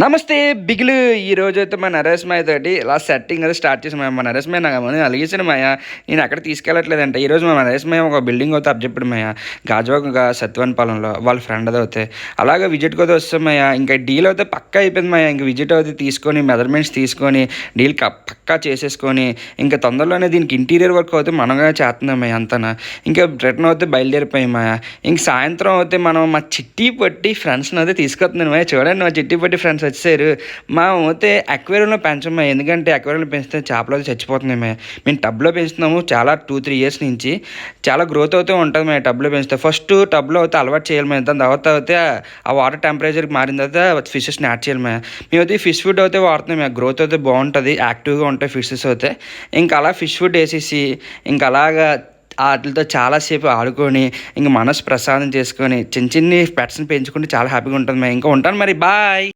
నమస్తే బిగులు. ఈరోజైతే మా నరేష్మాయ తోటి ఇలా సెట్టింగ్ అది స్టార్ట్ చేసాం. మా నరేష్మాయ నాకు అలిగేసిన మాయ నేను అక్కడ తీసుకెళ్ళట్లేదంటే ఈరోజు మా నరేష్మాయ ఒక బిల్డింగ్ అవుతే అప్పచెప్పుడు మాయ గాజువాక సత్వనపాలెంలో వాళ్ళ ఫ్రెండ్ అది అవుతాయి. అలాగే విజిట్కి అయితే వస్తాం మాయ. ఇంకా డీల్ అయితే పక్కా అయిపోయింది మాయ. ఇంకా విజిట్ అయితే తీసుకొని మెజర్మెంట్స్ తీసుకొని డీల్ పక్కా చేసేసుకొని ఇంకా తొందరలోనే దీనికి ఇంటీరియర్ వర్క్ అయితే మనమే చేస్తున్నాం మాయ అంతా. ఇంకా రిటర్న్ అయితే బయలుదేరిపోయాం మాయ. ఇంక సాయంత్రం అయితే మనం మా చిట్టి పట్టి ఫ్రెండ్స్ని అయితే తీసుకొస్తున్నాను మాయ. చూడండి మా చిట్టి పట్టి ఫ్రెండ్స్ వచ్చారు. మా అయితే అక్వేరియంలో పెంచమ్మా, ఎందుకంటే అక్వేరియంలో పెంచితే చేపలు అయితే చచ్చిపోతున్నాయి. మేము టబ్లో పెంచుతున్నాము చాలా 2-3 ఇయర్స్ నుంచి. చాలా గ్రోత్ అవుతూ ఉంటుంది మేము టబ్లో పెంచితే. ఫస్ట్ టబ్లో అయితే అలవాటు చేయాలి మేము. దాని తర్వాత అయితే ఆ వాటర్ టెంపరేచర్కి మారిన తర్వాత ఫిషెస్ని యాడ్ చేయాలి మేమైతే ఫిష్ ఫుడ్ అయితే వాడుతున్నాం. గ్రోత్ అయితే బాగుంటుంది, యాక్టివ్గా ఉంటాయి ఫిషెస్ అయితే. ఇంకా అలా ఫిష్ ఫుడ్ వేసేసి ఇంకా అలాగా వాటితో చాలాసేపు ఆడుకొని ఇంక మనసు ప్రసాదం చేసుకొని చిన్న చిన్ని పెట్స్ని పెంచుకుంటే చాలా హ్యాపీగా ఉంటుంది. ఇంకా ఉంటాను మరి, బాయ్.